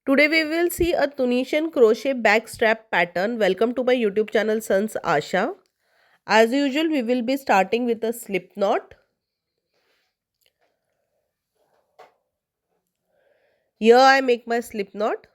Today we will see a Tunisian crochet backstrap pattern. Welcome to my YouTube channel Sanjs Aasha. As usual, we will be starting with a slip knot. Here I make my slip knot.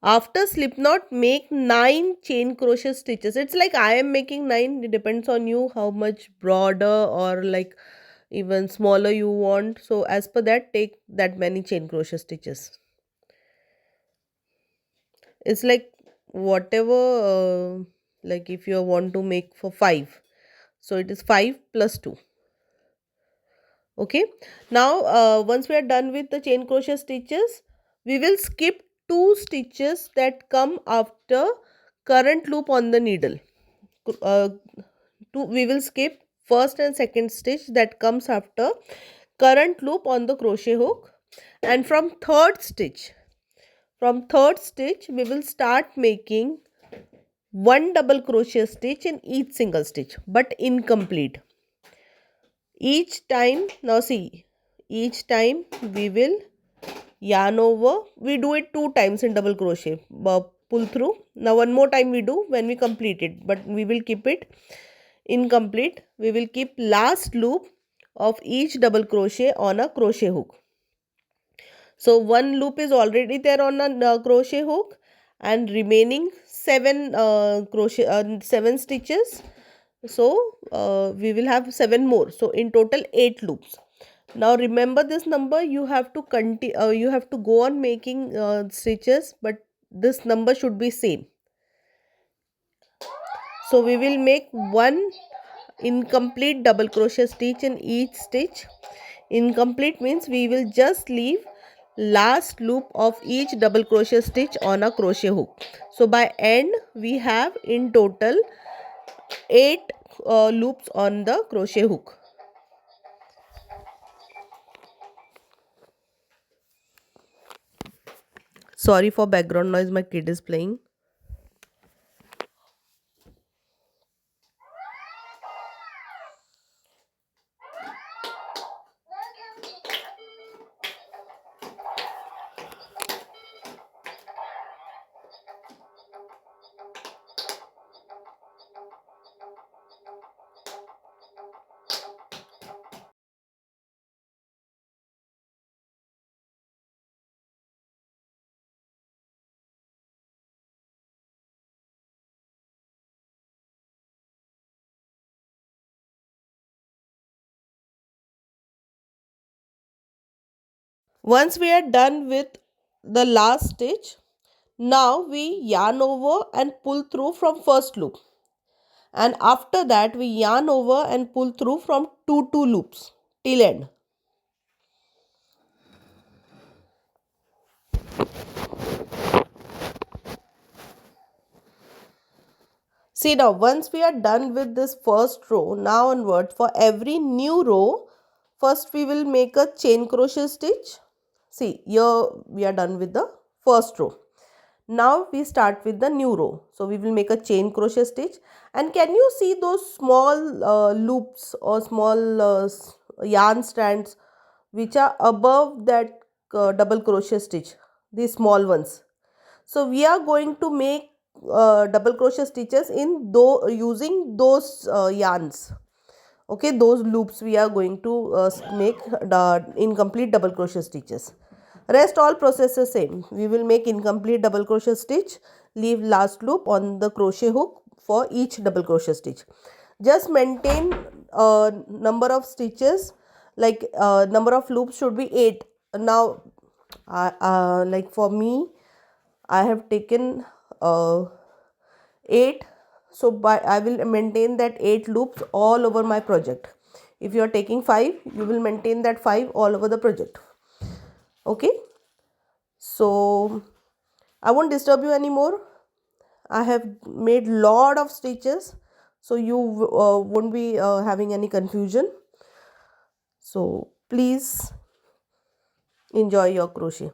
After slip knot, make 9 chain crochet stitches. It's like I am making 9. It depends on you how much broader or like even smaller you want. So as per that, take that many chain crochet stitches. It's like whatever, like if you want to make for 5. So it is 5 plus 2. Okay. Now once we are done with the chain crochet stitches, we will skip 2 stitches that come after current loop on the needle. uh, we will skip first and second stitch that comes after current loop on the crochet hook, and from third stitch we will start making one double crochet stitch in each single stitch but incomplete. Each time, now see, each time we will yarn over. We do it 2 times in double crochet, pull through. Now one more time we do when we complete it, but we will keep it incomplete. We will keep last loop of each double crochet on a crochet hook. So one loop is already there on a crochet hook, and remaining 7 stitches. So we will have 7 more, so in total 8 loops. Now remember this number. You have to continue, you have to go on making stitches, but this number should be same. So we will make one incomplete double crochet stitch in each stitch. Incomplete means we will just leave last loop of each double crochet stitch on a crochet hook. So by end we have in total 8 loops on the crochet hook. Sorry for background noise, my kid is playing. Once we are done with the last stitch, now we yarn over and pull through from first loop, and after that we yarn over and pull through from two loops till end. See, now once we are done with this first row, now onward for every new row, first we will make a chain crochet stitch. See, here we are done with the first row. Now we start with the new row. So we will make a chain crochet stitch, and can you see those small loops or small yarn strands which are above that double crochet stitch, these small ones. So we are going to make double crochet stitches in using those yarns. Okay, those loops we are going to make incomplete double crochet stitches. Rest all processes same. We will make incomplete double crochet stitch, leave last loop on the crochet hook for each double crochet stitch. Just maintain number of stitches, like number of loops should be 8. Now like for me, I have taken 8. So by I will maintain that 8 loops all over my project. If you are taking 5, you will maintain that 5 all over the project. Okay, so I won't disturb you anymore. I have made lot of stitches, so you won't be having any confusion. So please enjoy your crochet.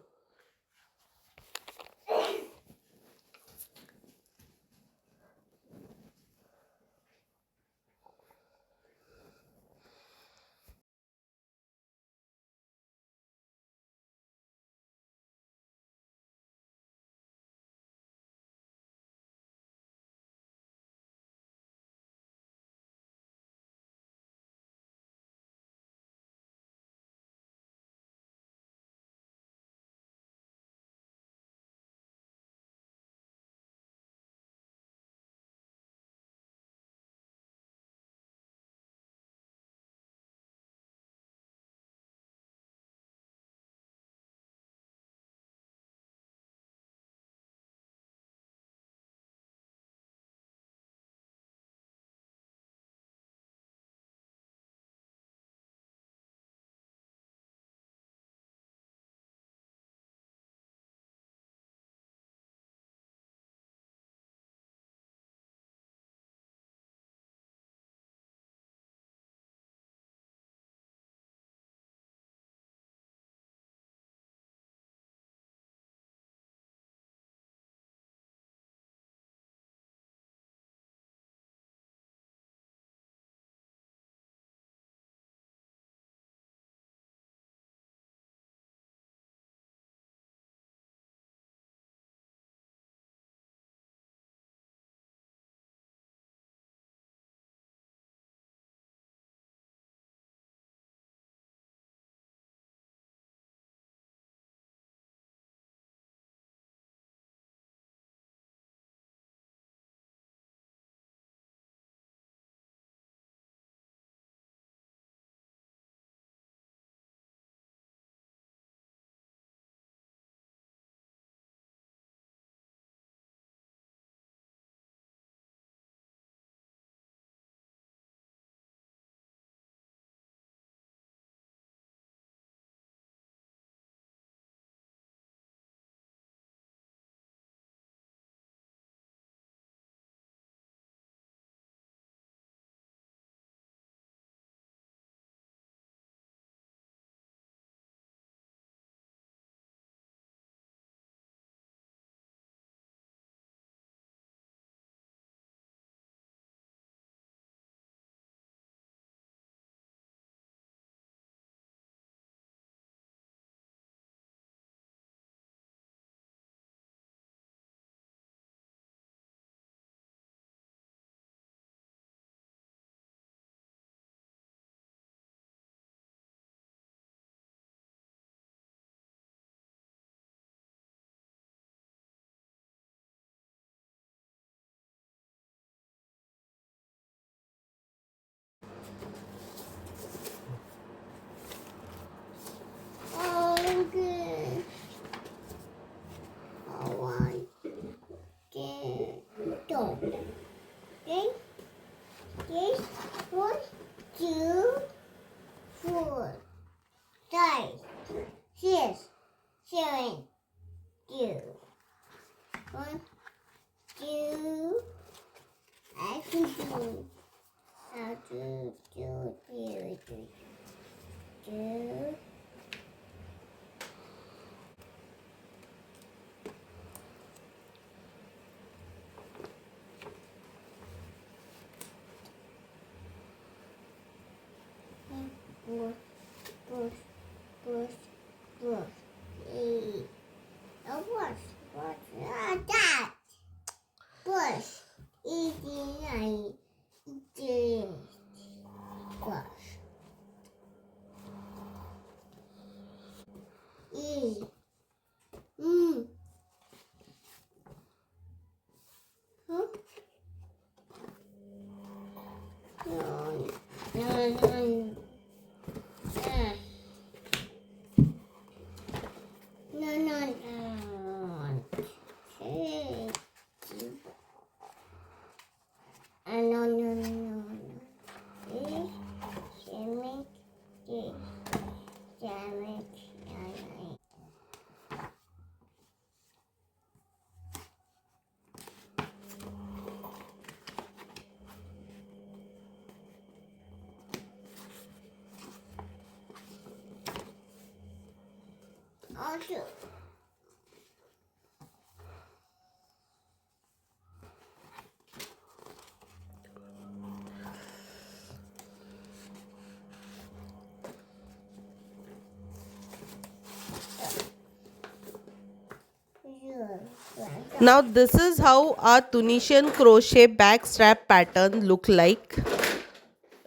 Now this is how our Tunisian crochet back strap pattern look like.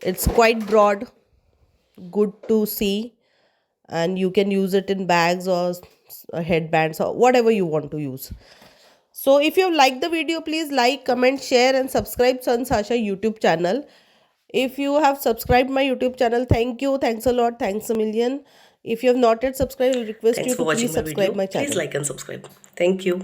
It's quite broad, good to see, and you can use it in bags or headbands or whatever you want to use. So if you have liked the video, please like, comment, share and subscribe Sanjs Aasha YouTube channel. If you have subscribed my YouTube channel, thank you. Thanks a lot. Thanks a million. If you have not yet subscribed, I request Thanks you for to watching please my subscribe video. my channel. Please like and subscribe. Thank you.